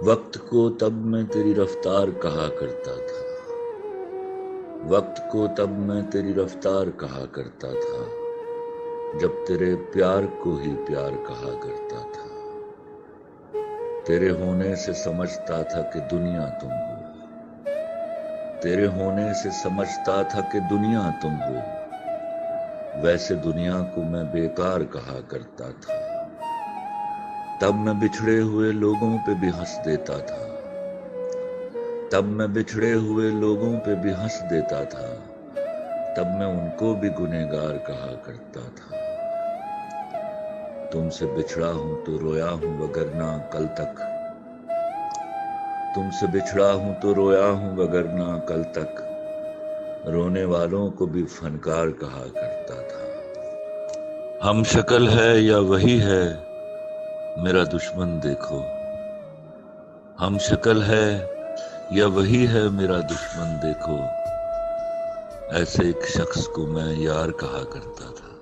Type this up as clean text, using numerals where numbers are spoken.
वक्त को तब मैं तेरी रफ्तार कहा करता था। वक्त को तब मैं तेरी रफ्तार कहा करता था, जब तेरे प्यार को ही प्यार कहा करता था। तेरे होने से समझता था कि दुनिया तुम हो। तेरे होने से समझता था कि दुनिया तुम हो। वैसे दुनिया को मैं बेकार कहा करता था। तब मैं बिछड़े हुए लोगों पे भी हंस देता था। तब मैं बिछड़े हुए लोगों पे भी हंस देता था। तब मैं उनको भी गुनहगार कहा करता था। तुमसे बिछड़ा हूं तो रोया हूं वगरना कल तक। तुमसे बिछड़ा हूं तो रोया हूं वगरना कल तक। रोने वालों को भी फनकार कहा करता था। हम शक्ल है या वही है मेरा दुश्मन देखो। हम शक्ल है या वही है मेरा दुश्मन देखो। ऐसे एक शख्स को मैं यार कहा करता था।